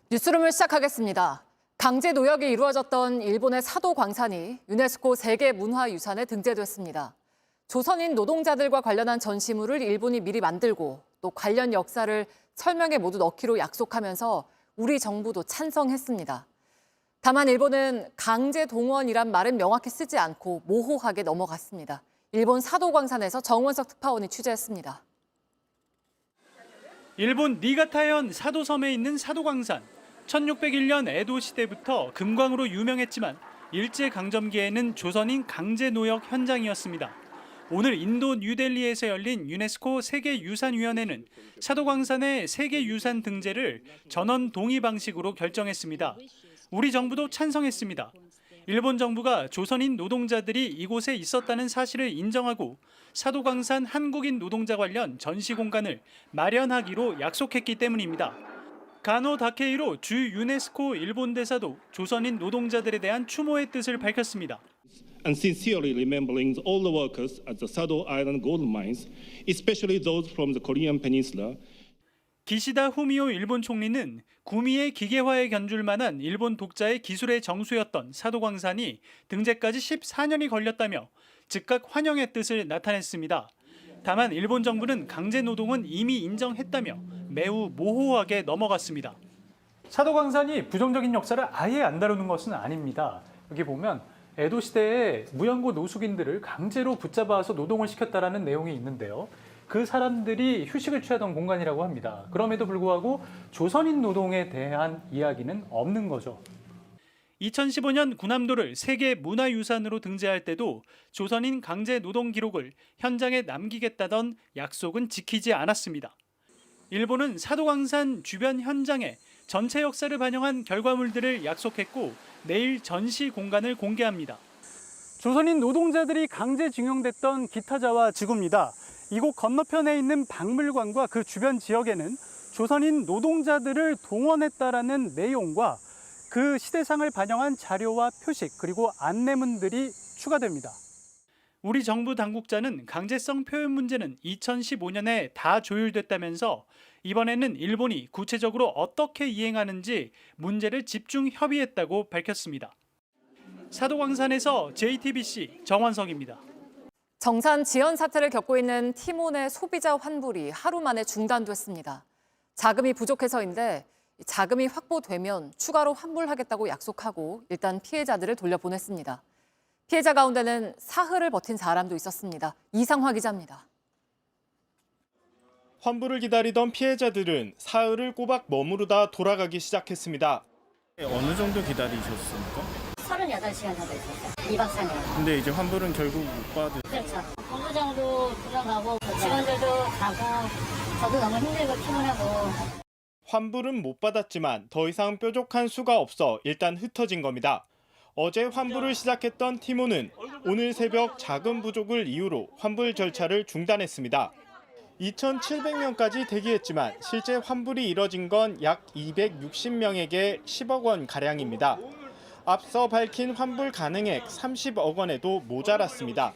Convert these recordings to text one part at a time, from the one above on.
뉴스룸을 시작하겠습니다. 강제 노역이 이루어졌던 일본의 사도 광산이 유네스코 세계문화유산에 등재됐습니다. 조선인 노동자들과 관련한 전시물을 일본이 미리 만들고 또 관련 역사를 설명에 모두 넣기로 약속하면서 우리 정부도 찬성했습니다. 다만 일본은 강제 동원이란 말은 명확히 쓰지 않고 모호하게 넘어갔습니다. 일본 사도 광산에서 정원석 특파원이 취재했습니다. 일본 니가타현 사도섬에 있는 사도광산. 1601년 에도 시대부터 금광으로 유명했지만 일제강점기에는 조선인 강제노역 현장이었습니다. 오늘 인도 뉴델리에서 열린 유네스코 세계유산위원회는 사도광산의 세계유산 등재를 전원 동의 방식으로 결정했습니다. 우리 정부도 찬성했습니다. 일본 정부가 조선인 노동자들이 이곳에 있었다는 사실을 인정하고 사도광산 한국인 노동자 관련 전시 공간을 마련하기로 약속했기 때문입니다. 가노 다케이로 주 유네스코 일본 대사도 조선인 노동자들에 대한 추모의 뜻을 밝혔습니다. And sincerely remembering all the workers at the Sado Island gold mines, especially those from the Korean Peninsula. 기시다 후미오 일본 총리는 구미의 기계화에 견줄 만한 일본 독자의 기술의 정수였던 사도광산이 등재까지 14년이 걸렸다며 즉각 환영의 뜻을 나타냈습니다. 다만 일본 정부는 강제노동은 이미 인정했다며 매우 모호하게 넘어갔습니다. 사도광산이 부정적인 역사를 아예 안 다루는 것은 아닙니다. 여기 보면 에도 시대에 무연고 노숙인들을 강제로 붙잡아서 노동을 시켰다라는 내용이 있는데요. 그 사람들이 휴식을 취하던 공간이라고 합니다. 그럼에도 불구하고 조선인 노동에 대한 이야기는 없는 거죠. 2015년 군함도를 세계 문화유산으로 등재할 때도 조선인 강제 노동 기록을 현장에 남기겠다던 약속은 지키지 않았습니다. 일본은 사도광산 주변 현장에 전체 역사를 반영한 결과물들을 약속했고 내일 전시 공간을 공개합니다. 조선인 노동자들이 강제징용됐던 기타자와 지구입니다. 이곳 건너편에 있는 박물관과 그 주변 지역에는 조선인 노동자들을 동원했다라는 내용과 그 시대상을 반영한 자료와 표식 그리고 안내문들이 추가됩니다. 우리 정부 당국자는 강제성 표현 문제는 2015년에 다 조율됐다면서 이번에는 일본이 구체적으로 어떻게 이행하는지 문제를 집중 협의했다고 밝혔습니다. 사도광산에서 JTBC 정원석입니다. 정산 지연 사태를 겪고 있는 티몬의 소비자 환불이 하루 만에 중단됐습니다. 자금이 부족해서인데 자금이 확보되면 추가로 환불하겠다고 약속하고 일단 피해자들을 돌려보냈습니다. 피해자 가운데는 사흘을 버틴 사람도 있었습니다. 이상화 기자입니다. 환불을 기다리던 피해자들은 사흘을 꼬박 머무르다 돌아가기 시작했습니다. 어느 정도 기다리셨습니까? 38시간 정도 있었어요. 2박 3일. 근데 이제 환불은 결국 못 받으. 그렇죠. 본부장도 들어가고 직원들도 가고 저도 너무 힘들고 피곤하고. 환불은 못 받았지만 더 이상 뾰족한 수가 없어 일단 흩어진 겁니다. 어제 환불을 시작했던 티모는 오늘 새벽 자금 부족을 이유로 환불 절차를 중단했습니다. 2,700명까지 대기했지만 실제 환불이 이뤄진 건 약 260명에게 10억 원 가량입니다. 앞서 밝힌 환불 가능액 30억 원에도 모자랐습니다.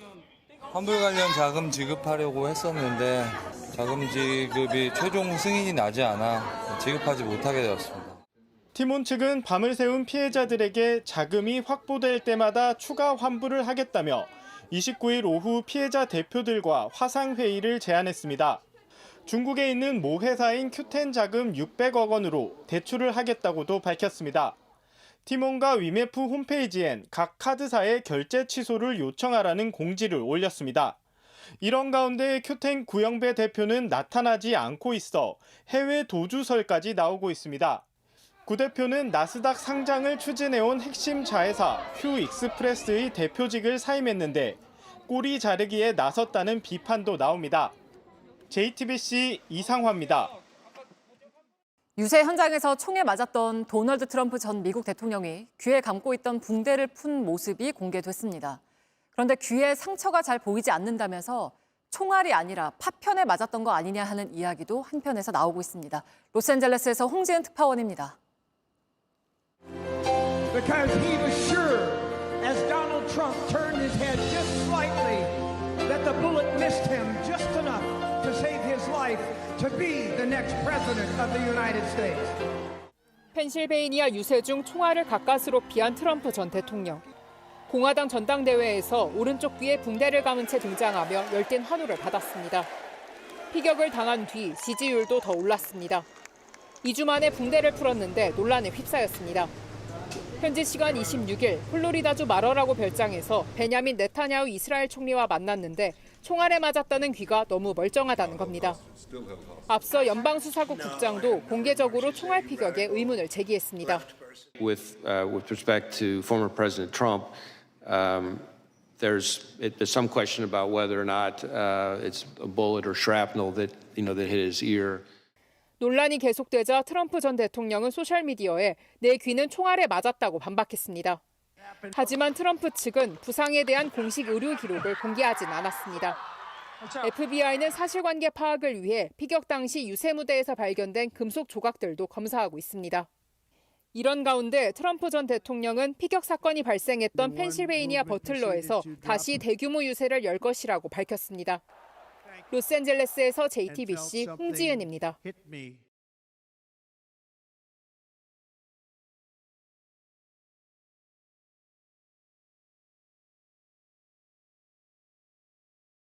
환불 관련 자금 지급하려고 했었는데 자금 지급이 최종 승인이 나지 않아 지급하지 못하게 되었습니다. 티몬 측은 밤을 새운 피해자들에게 자금이 확보될 때마다 추가 환불을 하겠다며 29일 오후 피해자 대표들과 화상회의를 제안했습니다. 중국에 있는 모 회사인 큐텐 자금 600억 원으로 대출을 하겠다고도 밝혔습니다. 티몬과 위메프 홈페이지엔 각 카드사의 결제 취소를 요청하라는 공지를 올렸습니다. 이런 가운데 큐텐 구영배 대표는 나타나지 않고 있어 해외 도주설까지 나오고 있습니다. 구 대표는 나스닥 상장을 추진해온 핵심 자회사 휴익스프레스의 대표직을 사임했는데 꼬리 자르기에 나섰다는 비판도 나옵니다. JTBC 이상화입니다. 유세 현장에서 총에 맞았던 도널드 트럼프 전 미국 대통령이 귀에 감고 있던 붕대를 푼 모습이 공개됐습니다. 그런데 귀에 상처가 잘 보이지 않는다면서 총알이 아니라 파편에 맞았던 거 아니냐 하는 이야기도 한편에서 나오고 있습니다. 로스앤젤레스에서 홍지은 특파원입니다. Because he was sure, as Donald Trump turned his head just slightly, that the bullet missed him just enough to save his life to be the next president of the United States. 펜실베이니아 유세 중 총알을 가까스로 피한 트럼프 전 대통령. 공화당 전당대회에서 오른쪽 귀에 붕대를 감은 채 등장하며 열띤 환호를 받았습니다. 피격을 당한 뒤 지지율도 더 올랐습니다. 2주 만에 붕대를 풀었는데 논란에 휩싸였습니다. 현지 시간 26일 플로리다주 마러라고 별장에서 베냐민 네타냐후 이스라엘 총리와 만났는데 총알에 맞았다는 귀가 너무 멀쩡하다는 겁니다. 앞서 연방수사국 국장도 공개적으로 총알 피격에 의문을 제기했습니다. With respect to former President Trump, there's some question about whether or not it's a bullet or shrapnel that hit his ear. 논란이 계속되자 트럼프 전 대통령은 소셜미디어에 내 귀는 총알에 맞았다고 반박했습니다. 하지만 트럼프 측은 부상에 대한 공식 의료 기록을 공개하진 않았습니다. FBI는 사실관계 파악을 위해 피격 당시 유세 무대에서 발견된 금속 조각들도 검사하고 있습니다. 이런 가운데 트럼프 전 대통령은 피격 사건이 발생했던 펜실베이니아 버틀러에서 다시 대규모 유세를 열 것이라고 밝혔습니다. 로스앤젤레스에서 JTBC 홍지은입니다.